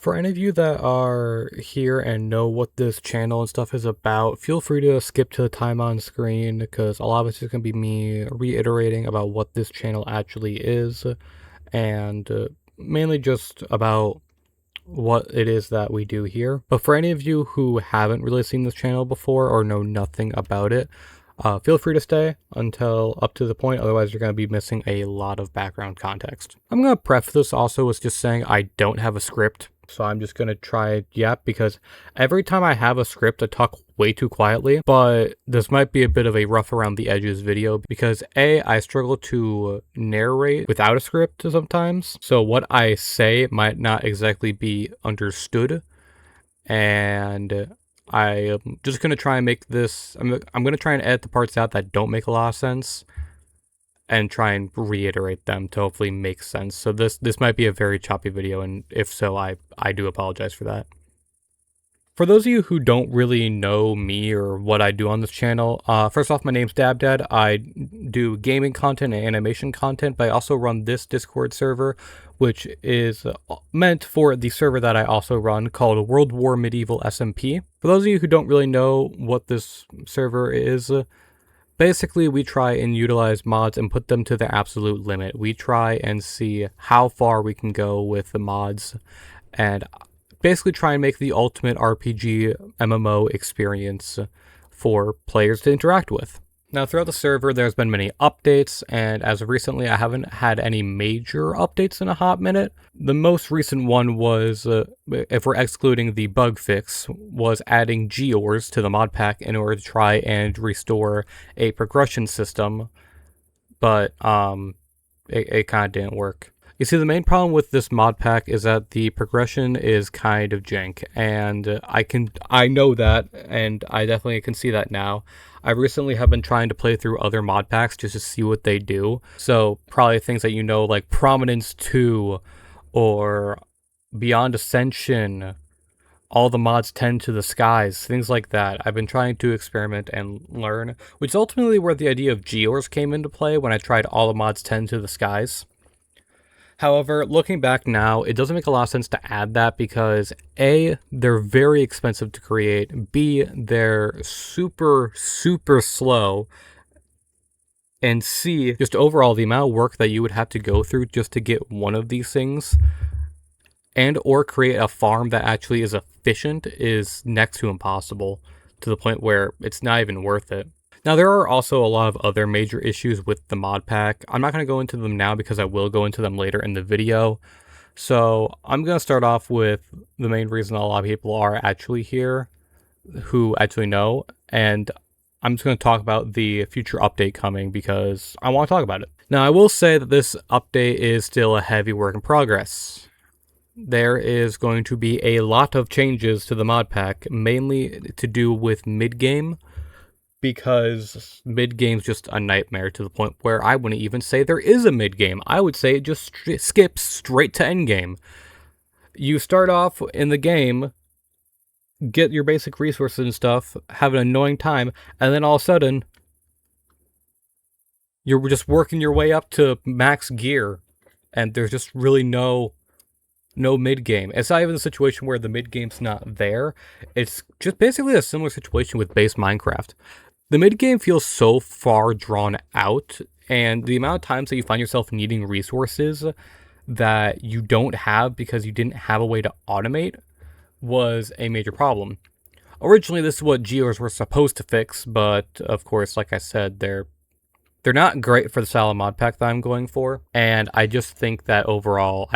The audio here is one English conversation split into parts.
For any of you that are here and know what this channel and stuff is about, feel free to skip to the time on screen because a lot of it's just going to be me reiterating about what this channel actually is and mainly just about what it is that we do here. But for any of you who haven't really seen this channel before or know nothing about it, feel free to stay until up to the point, otherwise you're going to be missing a lot of background context. I'm going to preface this also with just saying I don't have a script, so I'm just going to try yap because every time I have a script I talk way too quietly, but this might be a bit of a rough around the edges video because I struggle to narrate without a script sometimes, so what I say might not exactly be understood, and I'm just going to try and make this, I'm going to try and edit the parts out that don't make a lot of sense and try and reiterate them to hopefully make sense. So this might be a very choppy video, and if so, I do apologize for that. For those of you who don't really know me or what I do on this channel, first off, my name's DabDad. I do gaming content and animation content, but I also run this Discord server, which is meant for the server that I also run called World War Medieval SMP. For those of you who don't really know what this server is, basically we try and utilize mods and put them to their absolute limit. We try and see how far we can go with the mods and basically try and make the ultimate RPG MMO experience for players to interact with. Now, throughout the server, there's been many updates, and as of recently, I haven't had any major updates in a hot minute. The most recent one was, if we're excluding the bug fix, was adding Geors to the mod pack in order to try and restore a progression system, but it kind of didn't work. You see, the main problem with this mod pack is that the progression is kind of jank, and I know that, and I definitely can see that now. I recently have been trying to play through other mod packs just to see what they do. So probably things that you know, like Prominence 2 or Beyond Ascension, all the mods tend to the skies, things like that. I've been trying to experiment and learn, which is ultimately where the idea of Geors came into play when I tried all the mods tend to the skies. However, looking back now, it doesn't make a lot of sense to add that because A, they're very expensive to create, B, they're super slow, and C, just overall the amount of work that you would have to go through just to get one of these things and or create a farm that actually is efficient is next to impossible, to the point where it's not even worth it. Now, there are also a lot of other major issues with the mod pack. I'm not going to go into them now because I will go into them later in the video. So I'm going to start off with the main reason a lot of people are actually here, who actually know, and I'm just going to talk about the future update coming because I want to talk about it. Now, I will say that this update is still a heavy work in progress. There is going to be a lot of changes to the mod pack, mainly to do with mid-game, because mid-game's just a nightmare to the point where I wouldn't even say there is a mid-game. I would say it just skips straight to endgame. You start off in the game, get your basic resources and stuff, have an annoying time, and then all of a sudden, you're just working your way up to max gear, and there's just really no mid-game. It's not even a situation where the mid-game's not there. It's just basically a similar situation with base Minecraft. The mid-game feels so far drawn out, and the amount of times that you find yourself needing resources that you don't have because you didn't have a way to automate was a major problem. Originally, this is what Geors were supposed to fix, but of course, like I said, they're not great for the style of mod pack that I'm going for, and I just think that overall,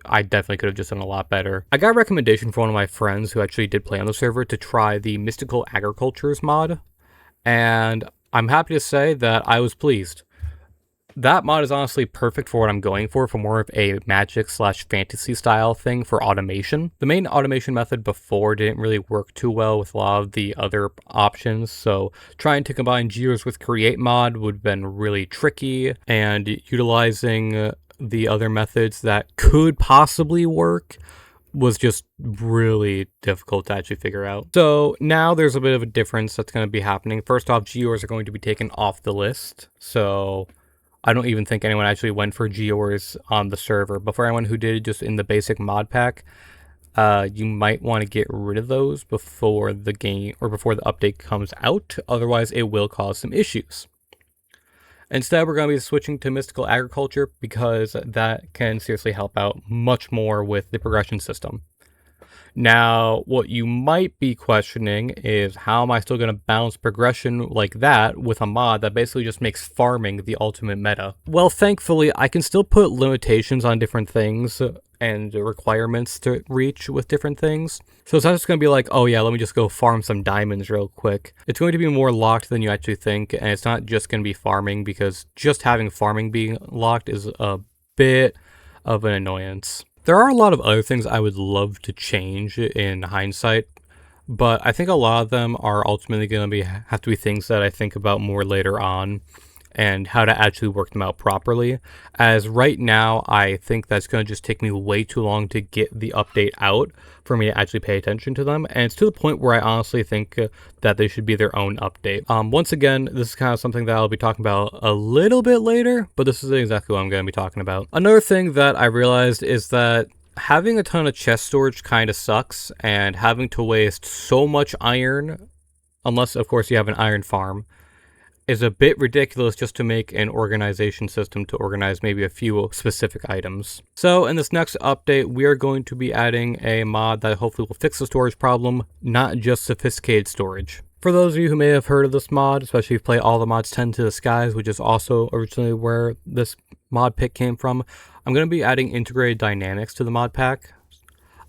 I definitely could have just done a lot better. I got a recommendation from one of my friends who actually did play on the server to try the Mystical Agricultures mod, and I'm happy to say that I was pleased. That mod is honestly perfect for what I'm going for more of a magic/fantasy style thing for automation. The main automation method before didn't really work too well with a lot of the other options, so trying to combine Gears with Create mod would have been really tricky, and utilizing the other methods that could possibly work was just really difficult to actually figure out. So now there's a bit of a difference that's going to be happening. First off, Geors are going to be taken off the list, so I don't even think anyone actually went for Geors on the server, but for anyone who did just in the basic mod pack, You might want to get rid of those before the game or before the update comes out. Otherwise, it will cause some issues. Instead, we're going to be switching to mystical agriculture because that can seriously help out much more with the progression system. Now, what you might be questioning is how am I still going to balance progression like that with a mod that basically just makes farming the ultimate meta? Well, thankfully, I can still put limitations on different things and requirements to reach with different things. So it's not just going to be like, oh yeah, let me just go farm some diamonds real quick. It's going to be more locked than you actually think, and it's not just going to be farming, because just having farming being locked is a bit of an annoyance. There are a lot of other things I would love to change in hindsight, but I think a lot of them are ultimately going to have to be things that I think about more later on and how to actually work them out properly. As right now, I think that's going to just take me way too long to get the update out for me to actually pay attention to them. And it's to the point where I honestly think that they should be their own update. Once again, this is kind of something that I'll be talking about a little bit later, but this is exactly what I'm going to be talking about. Another thing that I realized is that having a ton of chest storage kind of sucks, and having to waste so much iron, unless of course you have an iron farm, is a bit ridiculous just to make an organization system to organize maybe a few specific items. So in this next update, we are going to be adding a mod that hopefully will fix the storage problem, not just sophisticated storage. For those of you who may have heard of this mod, especially if you play All the Mods 10 to the Skies, which is also originally where this mod pick came from, I'm going to be adding integrated dynamics to the mod pack.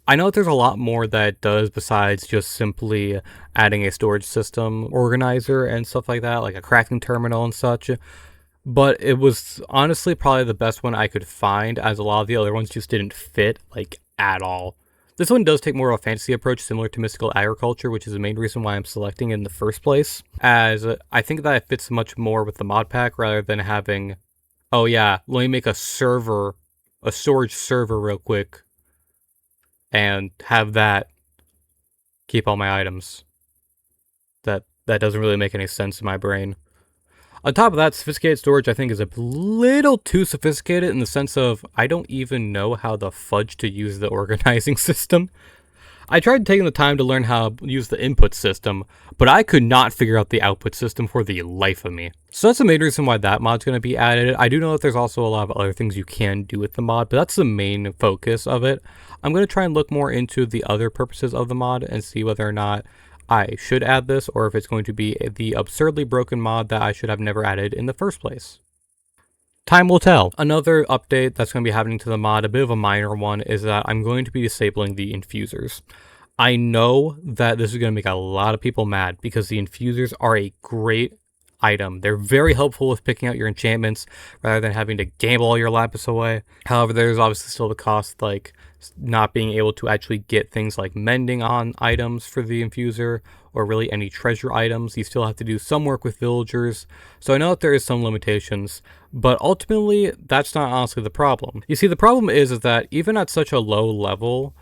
I know that there's a lot more that it does besides just simply adding a storage system organizer and stuff like that, like a crafting terminal and such, but it was honestly probably the best one I could find, as a lot of the other ones just didn't fit, like, at all. This one does take more of a fantasy approach similar to mystical agriculture, which is the main reason why I'm selecting it in the first place, as I think that it fits much more with the mod pack rather than having, oh yeah, let me make a server, a storage server real quick, and have that keep all my items. That doesn't really make any sense in my brain. On top of that, sophisticated storage I think is a little too sophisticated in the sense of I don't even know how the fudge to use the organizing system. I tried taking the time to learn how to use the input system, but I could not figure out the output system for the life of me. So that's the main reason why that mod's going to be added. I do know that there's also a lot of other things you can do with the mod, but that's the main focus of it. I'm going to try and look more into the other purposes of the mod and see whether or not I should add this, or if it's going to be the absurdly broken mod that I should have never added in the first place. Time will tell. Another update that's going to be happening to the mod, a bit of a minor one, is that I'm going to be disabling the infusers. I know that this is going to make a lot of people mad because the infusers are a great item. They're very helpful with picking out your enchantments rather than having to gamble all your lapis away. However, there's obviously still the cost, like not being able to actually get things like mending on items for the infuser, or really any treasure items. You still have to do some work with villagers. So I know that there is some limitations, but ultimately that's not honestly the problem. You see, the problem is that even at such a low level,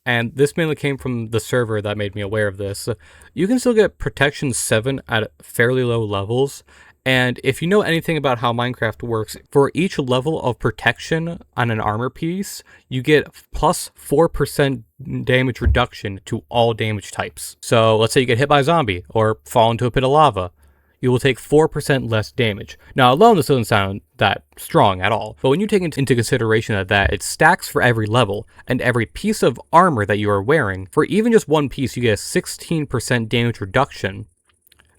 and this mainly came from the server that made me aware of this, you can still get protection 7 at fairly low levels. And if you know anything about how Minecraft works, for each level of protection on an armor piece, you get plus 4% damage reduction to all damage types. So let's say you get hit by a zombie or fall into a pit of lava, you will take 4% less damage. Now alone, this doesn't sound that strong at all, but when you take into consideration that it stacks for every level, and every piece of armor that you are wearing, for even just one piece you get a 16% damage reduction.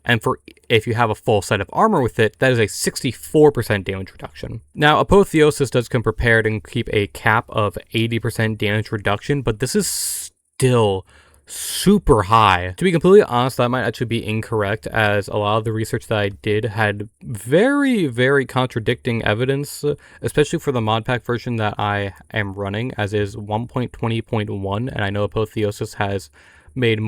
And for if you have a full set of armor with it, that is a 64% damage reduction. Now, Apotheosis does come prepared and keep a cap of 80% damage reduction, but this is still super high. To be completely honest, that might actually be incorrect, as a lot of the research that I did had very, very contradicting evidence, especially for the mod pack version that I am running, as is 1.20.1, and I know Apotheosis has made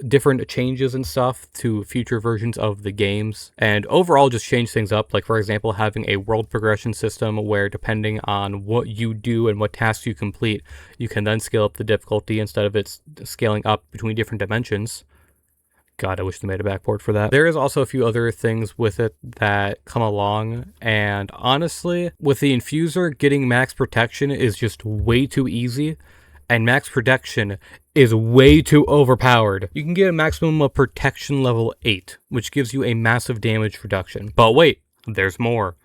different changes and stuff to future versions of the games, and overall just change things up. Like, for example, having a world progression system where depending on what you do and what tasks you complete, you can then scale up the difficulty instead of it scaling up between different dimensions. God, I wish they made a backport for that. There is also a few other things with it that come along, and honestly, with the infuser, getting max protection is just way too easy. and max protection is way too overpowered. You can get a maximum of protection level 8, which gives you a massive damage reduction. But wait, there's more.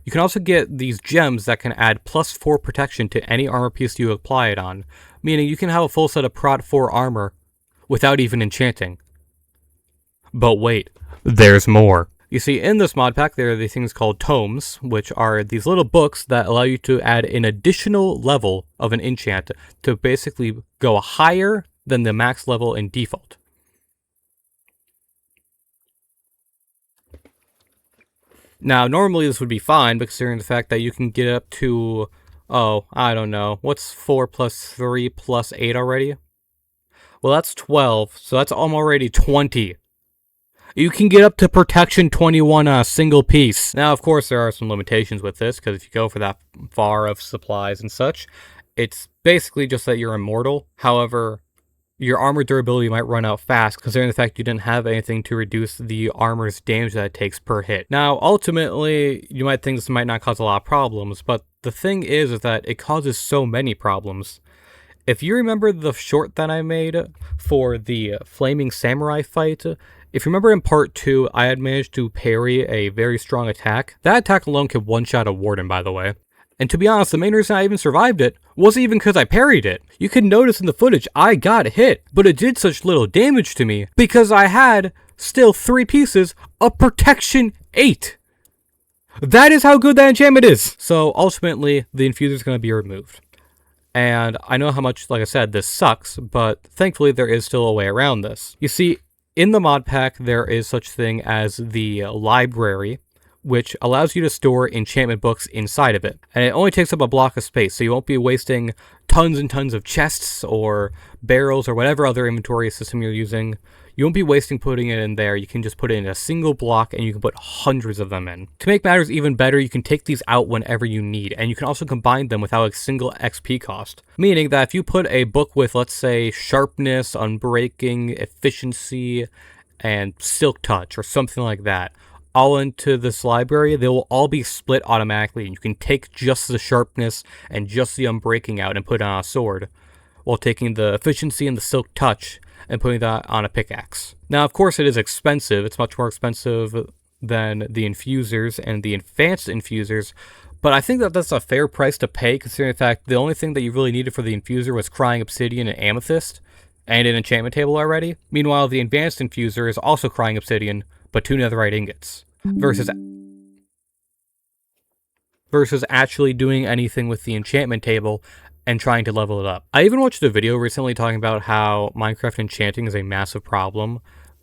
You can also get these gems that can add +4 protection to any armor piece you apply it on, meaning you can have a full set of Prot 4 armor without even enchanting. But wait, there's more. You see, in this mod pack, there are these things called tomes, which are these little books that allow you to add an additional level of an enchant to basically go higher than the max level in default. Now, normally this would be fine, but considering the fact that you can get up to, oh, I don't know, what's 4 plus 3 plus 8 already? Well, that's 12, so that's already 20. You can get up to protection 21 on a single piece. Now, of course, there are some limitations with this, because if you go for that far of supplies and such, it's basically just that you're immortal. However, your armor durability might run out fast, considering the fact you didn't have anything to reduce the armor's damage that it takes per hit. Now, ultimately, you might think this might not cause a lot of problems, but the thing is that it causes so many problems. If you remember the short that I made for the Flaming Samurai fight, if you remember in part 2, I had managed to parry a very strong attack. That attack alone could one-shot a warden, by the way. And to be honest, the main reason I even survived it wasn't even because I parried it. You can notice in the footage, I got hit, but it did such little damage to me because I had still 3 pieces of protection 8. That is how good that enchantment is! So ultimately, the infuser is going to be removed. And I know how much, like I said, this sucks, but thankfully there is still a way around this. You see, in the mod pack, there is such thing as the library, which allows you to store enchantment books inside of it. And it only takes up a block of space, so you won't be wasting tons and tons of chests or barrels or whatever other inventory system you're using. You won't be wasting putting it in there. You can just put it in a single block and you can put hundreds of them in. To make matters even better, you can take these out whenever you need, and you can also combine them without a single XP cost. Meaning that if you put a book with, let's say, sharpness, unbreaking, efficiency, and silk touch or something like that, all into this library, they will all be split automatically, and you can take just the sharpness and just the unbreaking out and put it on a sword, while taking the efficiency and the silk touch and putting that on a pickaxe. Now, of course, it is expensive. It's much more expensive than the infusers and the advanced infusers, but I think that that's a fair price to pay, considering the fact the only thing that you really needed for the infuser was crying obsidian and amethyst, and an enchantment table already. Meanwhile, the advanced infuser is also crying obsidian, but 2 netherite ingots, versus actually doing anything with the enchantment table and trying to level it up. I even watched a video recently talking about how Minecraft enchanting is a massive problem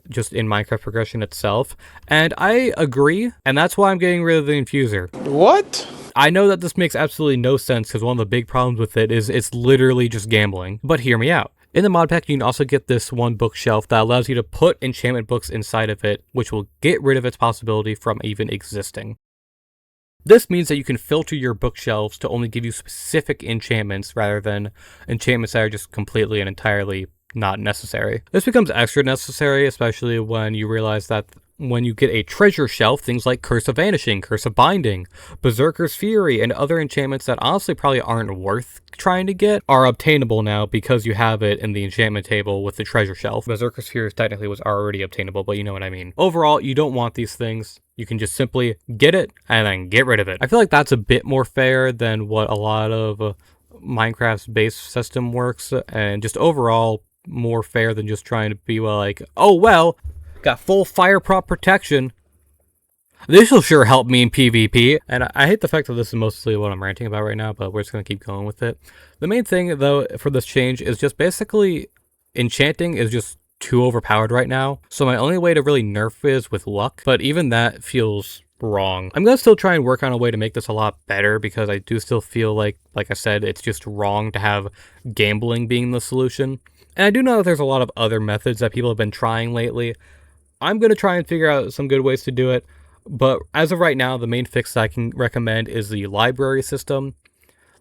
just in Minecraft progression itself, and I agree, and that's why I'm getting rid of the infuser. What? I know that this makes absolutely no sense because one of the big problems with it is it's literally just gambling, but hear me out. In the mod pack, you can also get this one bookshelf that allows you to put enchantment books inside of it, which will get rid of its possibility from even existing. This means that you can filter your bookshelves to only give you specific enchantments rather than enchantments that are just completely and entirely not necessary. This becomes extra necessary, especially when you realize that when you get a treasure shelf, things like Curse of Vanishing, Curse of Binding, Berserker's Fury, and other enchantments that honestly probably aren't worth trying to get are obtainable now because you have it in the enchantment table with the treasure shelf. Berserker's Fury technically was already obtainable, but you know what I mean. Overall, you don't want these things. You can just simply get it and then get rid of it. I feel like that's a bit more fair than what a lot of Minecraft's base system works, and just overall more fair than just trying to be like, oh well, got full fire prop protection. This will sure help me in PvP. And I hate the fact that this is mostly what I'm ranting about right now, but we're just going to keep going with it. The main thing, though, for this change is just basically enchanting is just too overpowered right now. So my only way to really nerf is with luck, but even that feels wrong. I'm going to still try and work on a way to make this a lot better because I do still feel like I said, it's just wrong to have gambling being the solution. And I do know that there's a lot of other methods that people have been trying lately. I'm going to try and figure out some good ways to do it, but as of right now, the main fix that I can recommend is the library system.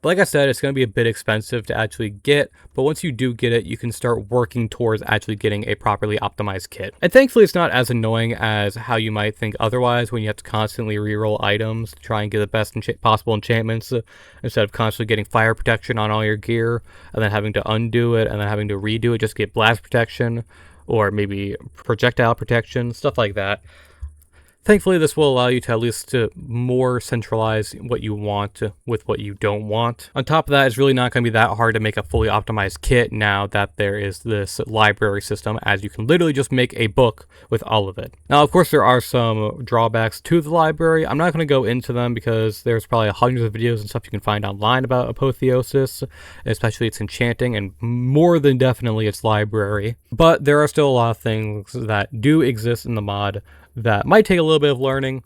But like I said, it's going to be a bit expensive to actually get, but once you do get it, you can start working towards actually getting a properly optimized kit. And thankfully, it's not as annoying as how you might think otherwise when you have to constantly reroll items to try and get the best possible enchantments instead of constantly getting fire protection on all your gear and then having to undo it and then having to redo it just to get blast protection or maybe projectile protection, stuff like that. Thankfully, this will allow you to at least more centralize what you want with what you don't want. On top of that, it's really not going to be that hard to make a fully optimized kit now that there is this library system, as you can literally just make a book with all of it. Now, of course, there are some drawbacks to the library. I'm not going to go into them because there's probably hundreds of videos and stuff you can find online about Apotheosis, especially its enchanting and more than definitely its library. But there are still a lot of things that do exist in the mod that might take a little bit of learning,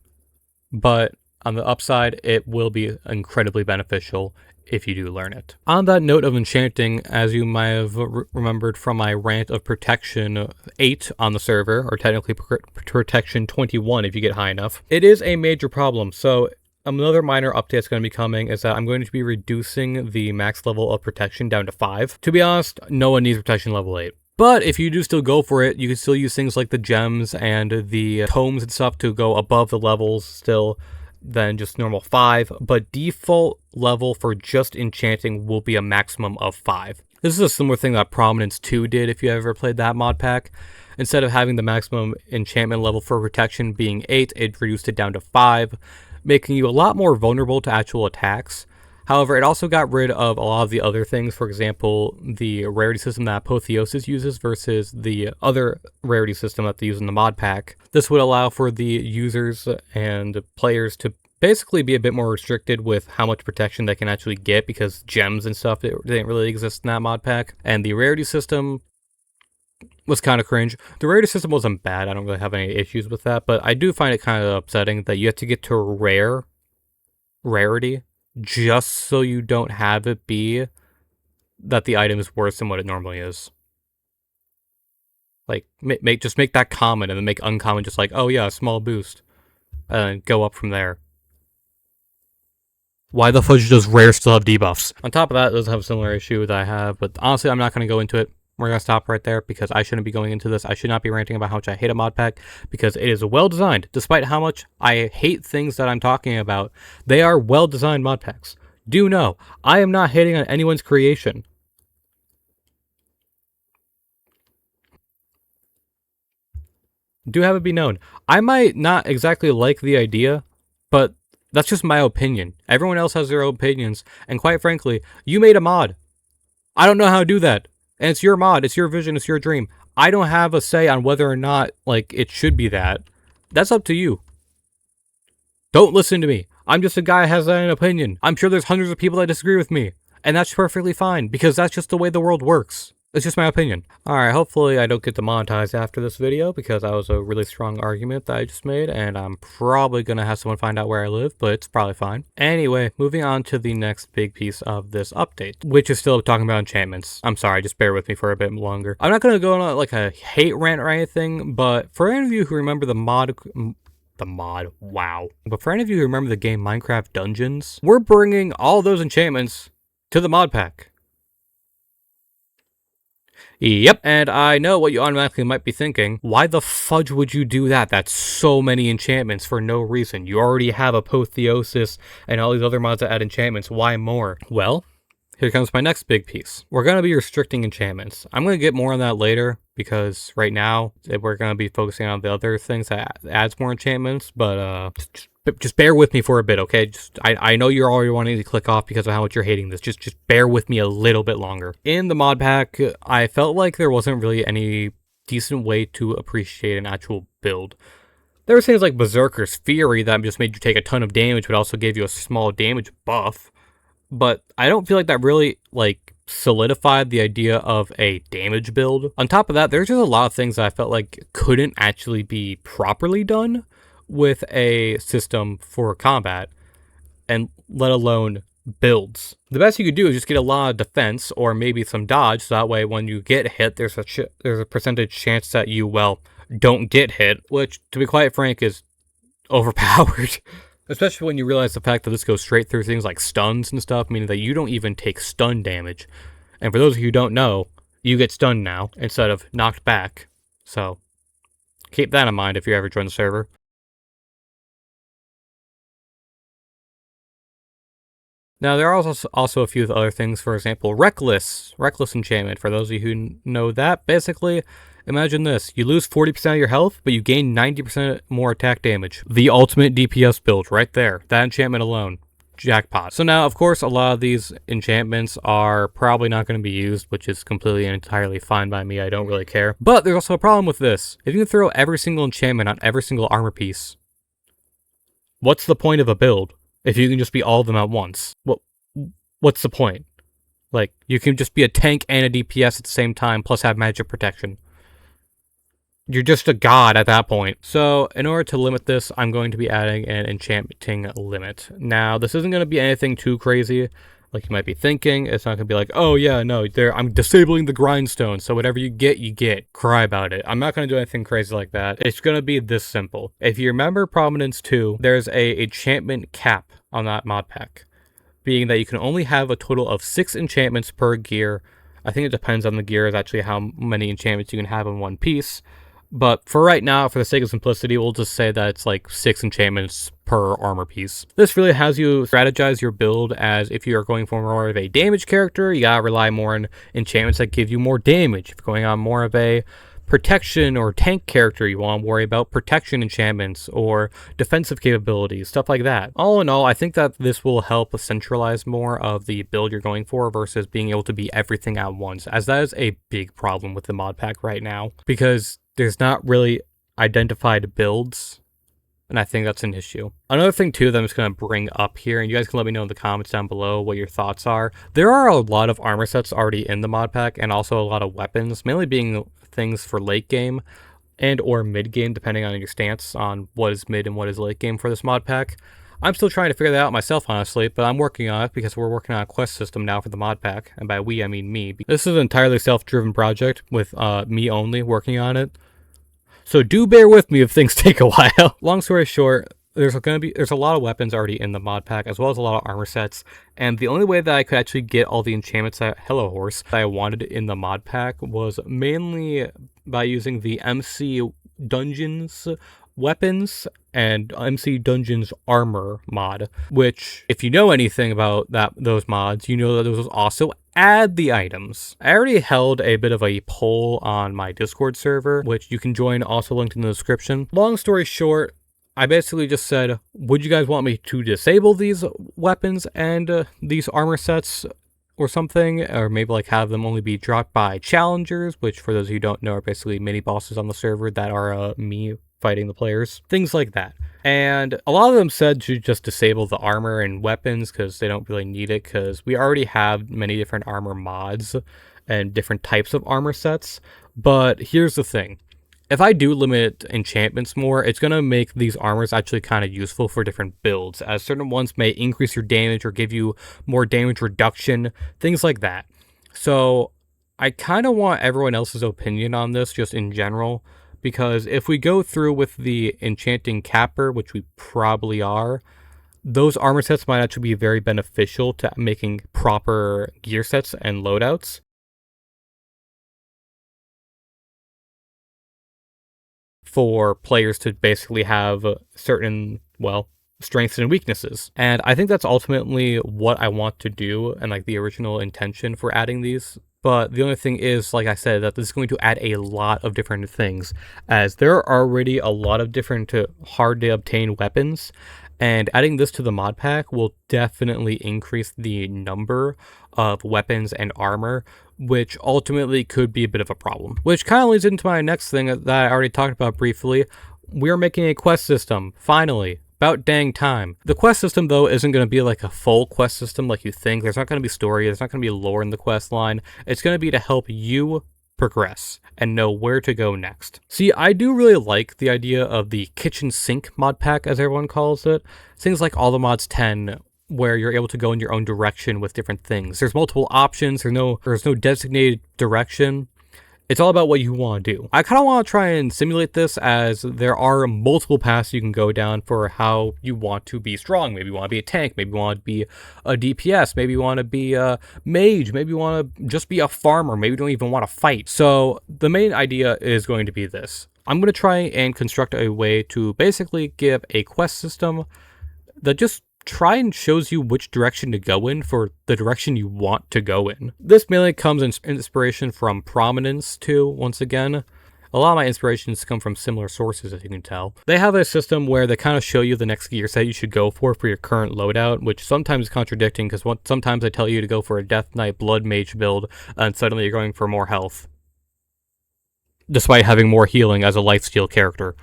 but on the upside, it will be incredibly beneficial if you do learn it. On that note of enchanting, as you might have remembered from my rant of protection 8 on the server, or technically protection 21 if you get high enough, it is a major problem. So another minor update that's going to be coming is that I'm going to be reducing the max level of protection down to 5. To be honest, no one needs protection level 8. But if you do still go for it, you can still use things like the gems and the tomes and stuff to go above the levels still than just normal 5. But default level for just enchanting will be a maximum of 5. This is a similar thing that Prominence 2 did if you ever played that mod pack. Instead of having the maximum enchantment level for protection being 8, it reduced it down to 5, making you a lot more vulnerable to actual attacks. However, it also got rid of a lot of the other things, for example, the rarity system that Apotheosis uses versus the other rarity system that they use in the mod pack. This would allow for the users and players to basically be a bit more restricted with how much protection they can actually get because gems and stuff didn't really exist in that mod pack. And the rarity system was kind of cringe. The rarity system wasn't bad, I don't really have any issues with that, but I do find it kind of upsetting that you have to get to rarity just so you don't have it be that the item is worse than what it normally is. Like, just make that common and then make uncommon just like, oh yeah, a small boost. And go up from there. Why the fudge does rare still have debuffs? On top of that, it does have a similar issue that I have, but honestly, I'm not going to go into it. We're going to stop right there because I shouldn't be going into this. I should not be ranting about how much I hate a mod pack because it is well designed. Despite how much I hate things that I'm talking about, they are well designed mod packs. Do know, I am not hating on anyone's creation. Do have it be known, I might not exactly like the idea, but that's just my opinion. Everyone else has their own opinions, and quite frankly, you made a mod. I don't know how to do that. And it's your mod, it's your vision, it's your dream. I don't have a say on whether or not, like, it should be that. That's up to you. Don't listen to me. I'm just a guy who has an opinion. I'm sure there's hundreds of people that disagree with me. And that's perfectly fine, because that's just the way the world works. It's just my opinion. Alright, hopefully I don't get demonetized after this video, because that was a really strong argument that I just made, and I'm probably gonna have someone find out where I live, but it's probably fine. Anyway, moving on to the next big piece of this update, which is still talking about enchantments. I'm sorry, just bear with me for a bit longer. I'm not gonna go on like a hate rant or anything, but for any of you who remember wow. But for any of you who remember the game Minecraft Dungeons, we're bringing all those enchantments to the mod pack. Yep, and I know what you automatically might be thinking. Why the fudge would you do that? That's so many enchantments for no reason. You already have Apotheosis and all these other mods that add enchantments. Why more? Well, here comes my next big piece. We're going to be restricting enchantments. I'm going to get more on that later, because right now we're going to be focusing on the other things that adds more enchantments, but just bear with me for a bit, okay? I know you're already wanting to click off because of how much you're hating this. Just bear with me a little bit longer. In the mod pack, I felt like there wasn't really any decent way to appreciate an actual build. There were things like Berserker's Fury that just made you take a ton of damage, but also gave you a small damage buff. But I don't feel like that really, like, solidified the idea of a damage build. On top of that, there's just a lot of things that I felt like couldn't actually be properly done with a system for combat, and let alone builds. The best you could do is just get a lot of defense or maybe some dodge, so that way when you get hit, there's a percentage chance that you, well, don't get hit, which, to be quite frank, is overpowered. Especially when you realize the fact that this goes straight through things like stuns and stuff, meaning that you don't even take stun damage. And for those of you who don't know, you get stunned now instead of knocked back. So keep that in mind if you ever join the server. Now, there are also a few other things. For example, Reckless enchantment. For those of you who know that, basically, imagine this. You lose 40% of your health, but you gain 90% more attack damage. The ultimate DPS build right there. That enchantment alone. Jackpot. So now, of course, a lot of these enchantments are probably not going to be used, which is completely and entirely fine by me. I don't really care. But there's also a problem with this. If you can throw every single enchantment on every single armor piece, what's the point of a build? If you can just be all of them at once, what's the point? Like, you can just be a tank and a DPS at the same time, plus have magic protection. You're just a god at that point. So, in order to limit this, I'm going to be adding an enchanting limit. Now, this isn't going to be anything too crazy, like you might be thinking. It's not going to be like, oh yeah, no, I'm disabling the grindstone, so whatever you get, you get. Cry about it. I'm not going to do anything crazy like that. It's going to be this simple. If you remember Prominence 2, there's a enchantment cap on that mod pack, being that you can only have a total of 6 enchantments per gear. I think it depends on the gear, is actually how many enchantments you can have in one piece. But for right now, for the sake of simplicity, we'll just say that it's like 6 enchantments per armor piece. This really has you strategize your build, as if you are going for more of a damage character, you gotta rely more on enchantments that give you more damage. If you're going on more of a protection or tank character, you want to worry about protection enchantments or defensive capabilities, stuff like that. All in all, I think that this will help centralize more of the build you're going for versus being able to be everything at once, as that is a big problem with the mod pack right now, because there's not really identified builds, and I think that's an issue. Another thing too that I'm just going to bring up here, and you guys can let me know in the comments down below what your thoughts are. There are a lot of armor sets already in the mod pack, and also a lot of weapons, mainly being things for late game and or mid game, depending on your stance on what is mid and what is late game for this mod pack. I'm still trying to figure that out myself, honestly, but I'm working on it because we're working on a quest system now for the mod pack, and by we, I mean me. This is an entirely self-driven project with me only working on it, so do bear with me if things take a while. Long story short, there's a lot of weapons already in the mod pack, as well as a lot of armor sets, and the only way that I could actually get all the enchantments that I wanted in the mod pack was mainly by using the MC Dungeons weapons and MC Dungeons armor mod, which, if you know anything about those mods, you know that those also add the items. I already held a bit of a poll on my Discord server, which you can join, also linked in the description. Long story short, I basically just said, would you guys want me to disable these weapons and these armor sets or something, or maybe like have them only be dropped by challengers, which for those of you who don't know are basically mini bosses on the server that are me fighting the players, things like that. And a lot of them said to just disable the armor and weapons because they don't really need it, because we already have many different armor mods and different types of armor sets. But here's the thing. If I do limit enchantments more, it's going to make these armors actually kind of useful for different builds, as certain ones may increase your damage or give you more damage reduction, things like that. So I kind of want everyone else's opinion on this just in general, because if we go through with the enchanting capper, which we probably are, those armor sets might actually be very beneficial to making proper gear sets and loadouts. For players to basically have certain, well, strengths and weaknesses. And I think that's ultimately what I want to do, and like the original intention for adding these. But the only thing is, like I said, that this is going to add a lot of different things, as there are already a lot of different hard to obtain weapons, and adding this to the mod pack will definitely increase the number of weapons and armor, which ultimately could be a bit of a problem. Which kind of leads into my next thing that I already talked about briefly. We're making a quest system, finally. About dang time. The quest system, though, isn't going to be like a full quest system like you think. There's not going to be story, there's not going to be lore in the quest line. It's going to be to help you progress and know where to go next. See, I do really like the idea of the kitchen sink mod pack, as everyone calls it. Things like All the Mods 10, where you're able to go in your own direction with different things. There's multiple options, there's no designated direction. It's all about what you want to do. I kind of want to try and simulate this, as there are multiple paths you can go down for how you want to be strong. Maybe you want to be a tank, maybe you want to be a DPS, maybe you want to be a mage, maybe you want to just be a farmer, maybe you don't even want to fight. So the main idea is going to be this. I'm going to try and construct a way to basically give a quest system that just try and shows you which direction to go in for the direction you want to go in. This mainly comes in inspiration from Prominence too, once again. A lot of my inspirations come from similar sources, as you can tell. They have a system where they kind of show you the next gear set you should go for your current loadout, which sometimes is contradicting, because sometimes they tell you to go for a Death Knight Blood Mage build, and suddenly you're going for more health, despite having more healing as a lifesteal character.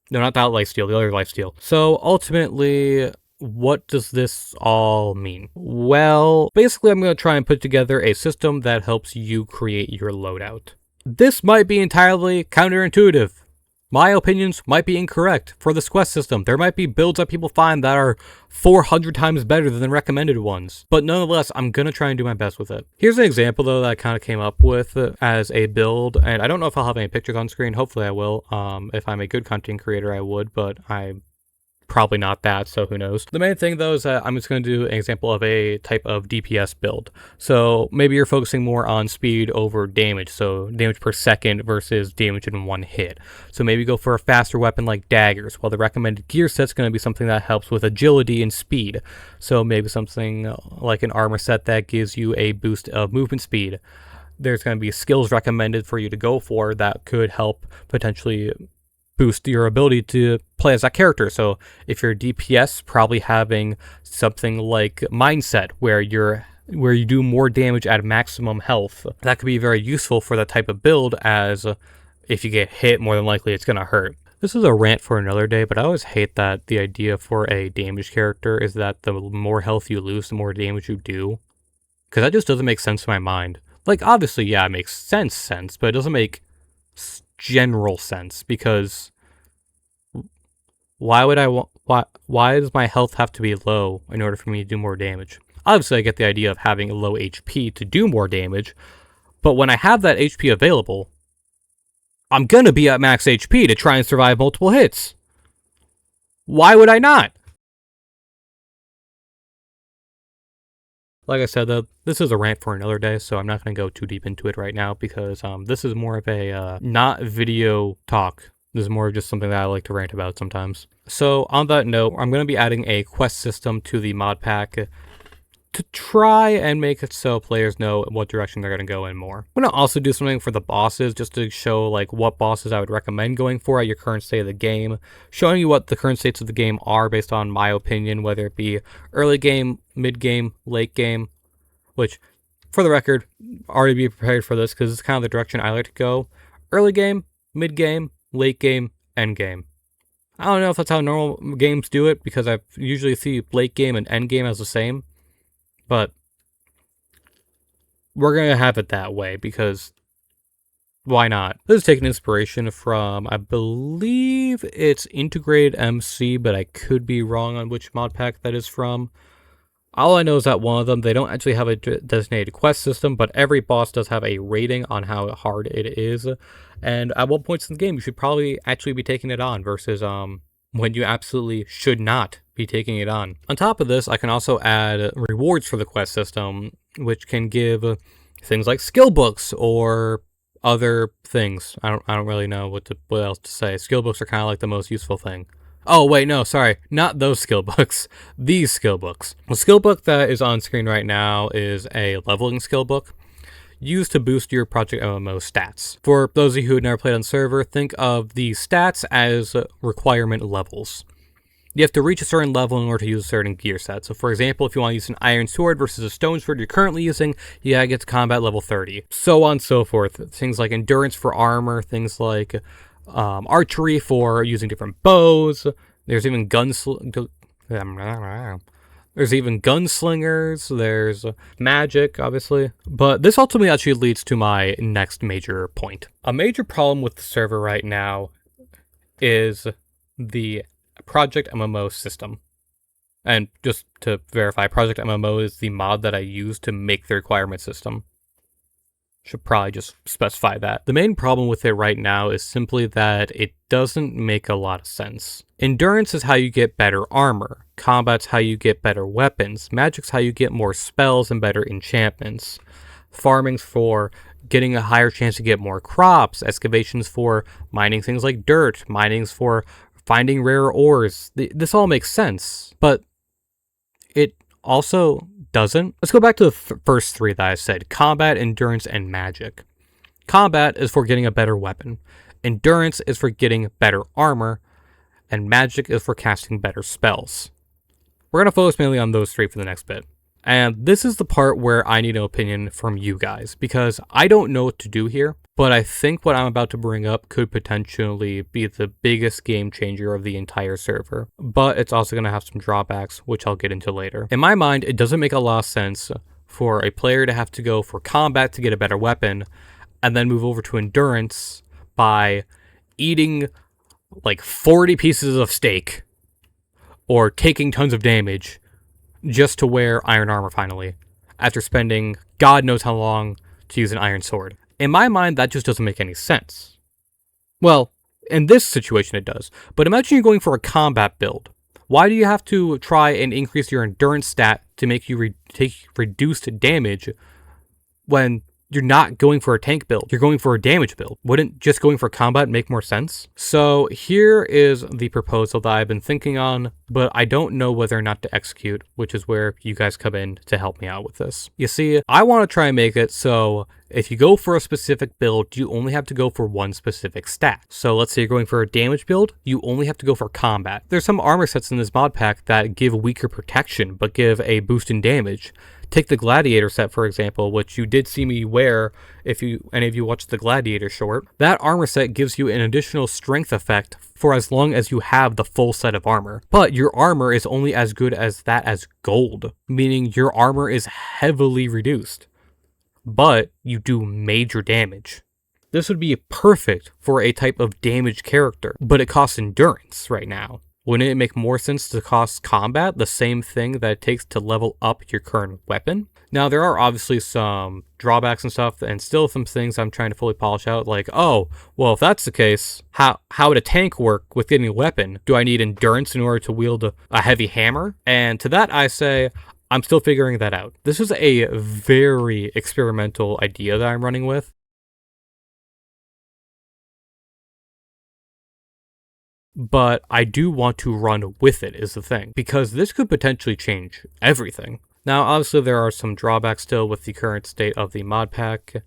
No, not that lifesteal, the other lifesteal. So ultimately, what does this all mean? Well, basically I'm going to try and put together a system that helps you create your loadout. This might be entirely counterintuitive. My opinions might be incorrect for this quest system. There might be builds that people find that are 400 times better than the recommended ones. But nonetheless, I'm going to try and do my best with it. Here's an example, though, that I kind of came up with as a build. And I don't know if I'll have any pictures on screen. Hopefully I will. If I'm a good content creator, I would. But I'm probably not that, so who knows. The main thing, though, is that I'm just going to do an example of a type of DPS build. So maybe you're focusing more on speed over damage, so damage per second versus damage in one hit. So maybe go for a faster weapon like daggers, while the recommended gear set's going to be something that helps with agility and speed. So maybe something like an armor set that gives you a boost of movement speed. There's going to be skills recommended for you to go for that could help potentially boost your ability to play as that character. So if you're a DPS, probably having something like Mindset, where you do more damage at maximum health. That could be very useful for that type of build, as if you get hit, more than likely it's going to hurt. This is a rant for another day, but I always hate that the idea for a damage character is that the more health you lose, the more damage you do. Because that just doesn't make sense in my mind. Like, obviously, yeah, it makes sense, but it doesn't make general sense, because why does my health have to be low in order for me to do more damage? Obviously, I get the idea of having a low HP to do more damage, but when I have that HP available, I'm gonna be at max HP to try and survive multiple hits. Why would I not? Like I said, though, this is a rant for another day, so I'm not going to go too deep into it right now, because this is more of a not video talk. This is more of just something that I like to rant about sometimes. So on that note, I'm going to be adding a quest system to the mod pack to try and make it so players know what direction they're going to go in more. I'm going to also do something for the bosses, just to show like what bosses I would recommend going for at your current state of the game, showing you what the current states of the game are based on my opinion, whether it be early game, mid game, late game, which, for the record, already be prepared for this, because it's kind of the direction I like to go. Early game, mid game, late game, end game. I don't know if that's how normal games do it, because I usually see late game and end game as the same. But we're going to have it that way, because why not? This is taking inspiration from, I believe it's Integrated MC, but I could be wrong on which mod pack that is from. All I know is that one of them, they don't actually have a designated quest system, but every boss does have a rating on how hard it is. And at what points in the game, you should probably actually be taking it on versus when you absolutely should not be taking it on. On top of this, I can also add rewards for the quest system, which can give things like skill books or other things. I don't really know what else to say. Skill books are kind of like the most useful thing. Oh, wait, no, sorry. Not those skill books. These skill books. The skill book that is on screen right now is a leveling skill book used to boost your Project MMO stats. For those of you who have never played on server, think of the stats as requirement levels. You have to reach a certain level in order to use a certain gear set. So for example, if you want to use an iron sword versus a stone sword you're currently using, you gotta get to combat level 30. So on and so forth. Things like endurance for armor, things like archery for using different bows. There's even there's even gunslingers, there's magic, obviously. But this ultimately actually leads to my next major point. A major problem with the server right now is the Project MMO system. And just to verify, Project MMO is the mod that I use to make the requirement system. Should probably just specify that. The main problem with it right now is simply that it doesn't make a lot of sense. Endurance is how you get better armor. Combat's how you get better weapons. Magic's how you get more spells and better enchantments. Farming's for getting a higher chance to get more crops. Excavation's for mining things like dirt. Mining's for finding rare ores. This all makes sense, but it also doesn't. Let's go back to the first three that I said: combat, endurance, and magic. Combat is for getting a better weapon. Endurance is for getting better armor. And magic is for casting better spells. We're going to focus mainly on those three for the next bit. And this is the part where I need an opinion from you guys, because I don't know what to do here, but I think what I'm about to bring up could potentially be the biggest game changer of the entire server. But it's also going to have some drawbacks, which I'll get into later. In my mind, it doesn't make a lot of sense for a player to have to go for combat to get a better weapon, and then move over to endurance by eating like 40 pieces of steak or taking tons of damage just to wear iron armor finally, after spending God knows how long to use an iron sword. In my mind, that just doesn't make any sense. Well, in this situation it does, but imagine you're going for a combat build. Why do you have to try and increase your endurance stat to make you take reduced damage when you're not going for a tank build? You're going for a damage build. Wouldn't just going for combat make more sense? So here is the proposal that I've been thinking on, but I don't know whether or not to execute, which is where you guys come in to help me out with this. You see, I want to try and make it so if you go for a specific build, you only have to go for one specific stat. So let's say you're going for a damage build, you only have to go for combat. There's some armor sets in this mod pack that give weaker protection, but give a boost in damage. Take the Gladiator set, for example, which you did see me wear if any of you watched the Gladiator short. That armor set gives you an additional strength effect for as long as you have the full set of armor. But your armor is only as good as that as gold, meaning your armor is heavily reduced, but you do major damage. This would be perfect for a type of damage character, but it costs endurance right now. Wouldn't it make more sense to cost combat the same thing that it takes to level up your current weapon? Now, there are obviously some drawbacks and stuff, and still some things I'm trying to fully polish out, like, oh, well, if that's the case, how would a tank work with getting a weapon? Do I need endurance in order to wield a heavy hammer? And to that I say, I'm still figuring that out. This is a very experimental idea that I'm running with. But I do want to run with it is the thing, because this could potentially change everything. Now, obviously, there are some drawbacks still with the current state of the mod pack,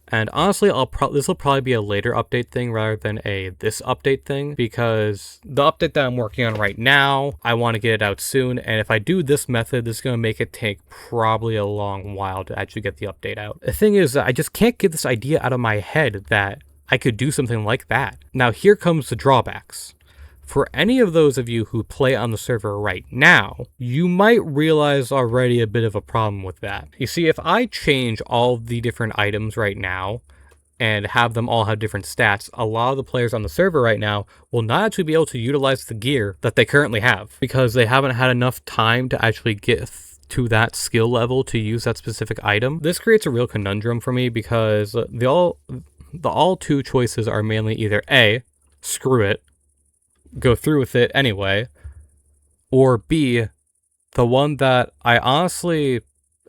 and honestly, this will probably be a later update thing rather than this update thing, because the update that I'm working on right now, I want to get it out soon, and if I do this method, this is going to make it take probably a long while to actually get the update out. The thing is, I just can't get this idea out of my head that I could do something like that. Now, here comes the drawbacks. For any of those of you who play on the server right now, you might realize already a bit of a problem with that. You see, if I change all the different items right now and have them all have different stats, a lot of the players on the server right now will not actually be able to utilize the gear that they currently have because they haven't had enough time to actually get to that skill level to use that specific item. This creates a real conundrum for me because the all two choices are mainly either A, screw it, go through with it anyway, or B, the one that I honestly,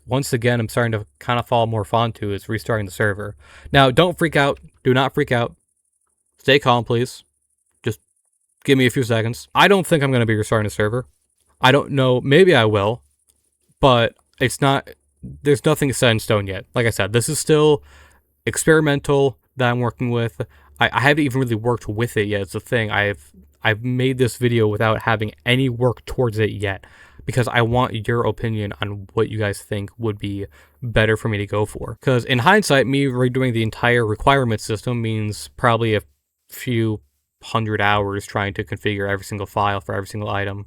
once again, I'm starting to kind of fall more fond to is restarting the server. Now, don't freak out. Do not freak out. Stay calm, please. Just give me a few seconds. I don't think I'm going to be restarting the server. I don't know. Maybe I will, but there's nothing set in stone yet. Like I said, this is still experimental that I'm working with. I haven't even really worked with it yet. It's the thing. I've made this video without having any work towards it yet because I want your opinion on what you guys think would be better for me to go for. Because in hindsight, me redoing the entire requirement system means probably a few hundred hours trying to configure every single file for every single item,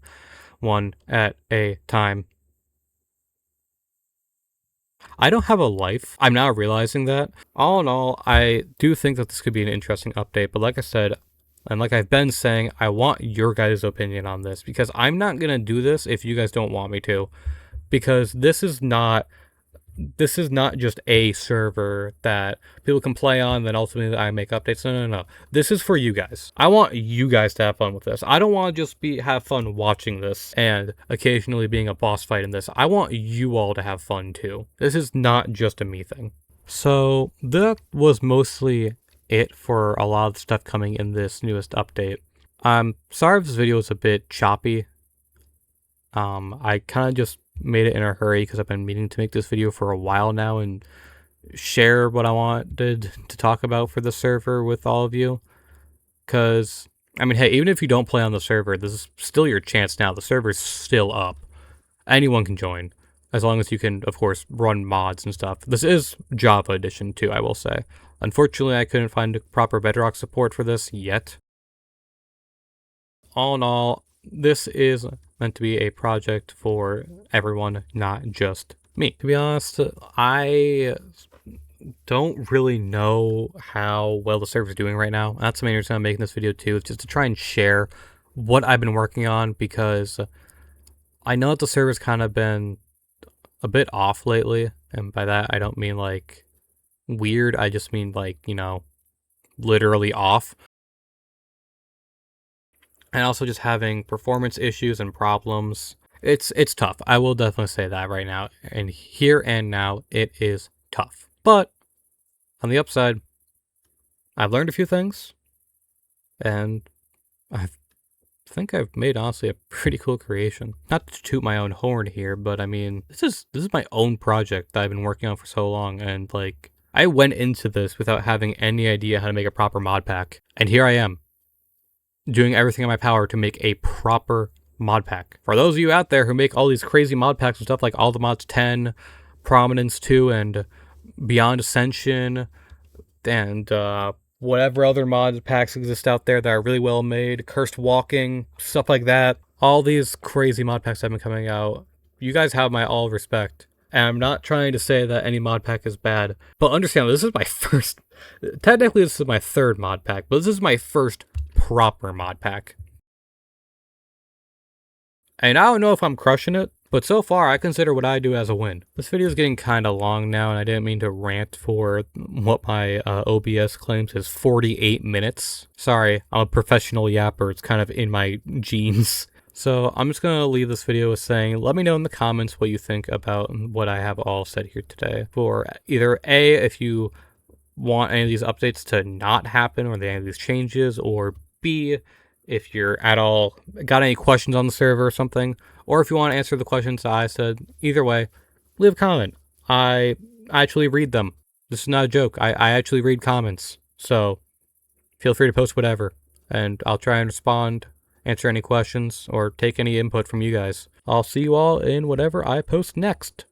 one at a time. I don't have a life. I'm now realizing that. All in all, I do think that this could be an interesting update, but like I said, and like I've been saying, I want your guys' opinion on this because I'm not going to do this if you guys don't want me to, because this is not this is not just a server that people can play on, then ultimately I make updates. No. This is for you guys. I want you guys to have fun with this. I don't want to just have fun watching this and occasionally being a boss fight in this. I want you all to have fun too. This is not just a me thing. So that was mostly it for a lot of the stuff coming in this newest update. I'm sorry if this video is a bit choppy. I kind of just made it in a hurry because I've been meaning to make this video for a while now and share what I wanted to talk about for the server with all of you. Because, I mean, hey, even if you don't play on the server, this is still your chance now. The server's still up. Anyone can join, as long as you can, of course, run mods and stuff. This is Java edition too, I will say. Unfortunately, I couldn't find proper Bedrock support for this yet. All in all, this is meant to be a project for everyone, not just me. To be honest, I don't really know how well the server's doing right now. That's the main reason I'm making this video too, is just to try and share what I've been working on, because I know that the server's kind of been a bit off lately, and by that I don't mean like weird, I just mean like, you know, literally off. And also just having performance issues and problems. It's tough. I will definitely say that right now. And here and now, it is tough. But on the upside, I've learned a few things, and I think I've made honestly a pretty cool creation. Not to toot my own horn here, but I mean, this is my own project that I've been working on for so long, and like I went into this without having any idea how to make a proper mod pack, and here I am, doing everything in my power to make a proper mod pack. For those of you out there who make all these crazy mod packs and stuff like All the Mods 10, Prominence 2, and Beyond Ascension, and whatever other mod packs exist out there that are really well made, Cursed Walking, stuff like that, all these crazy mod packs have been coming out. You guys have my all respect. And I'm not trying to say that any mod pack is bad, but understand this is my first, technically this is my third mod pack, but this is my first proper mod pack. And I don't know if I'm crushing it, but so far I consider what I do as a win. This video is getting kind of long now, and I didn't mean to rant for what my OBS claims is 48 minutes. Sorry, I'm a professional yapper, it's kind of in my genes. So I'm just going to leave this video with saying, let me know in the comments what you think about what I have all said here today. For either A, if you want any of these updates to not happen or any of these changes, or B, if you're at all got any questions on the server or something, or if you want to answer the questions I said. Either way, leave a comment. I actually read them. This is not a joke. I actually read comments. So feel free to post whatever, and I'll try and respond, answer any questions, or take any input from you guys. I'll see you all in whatever I post next.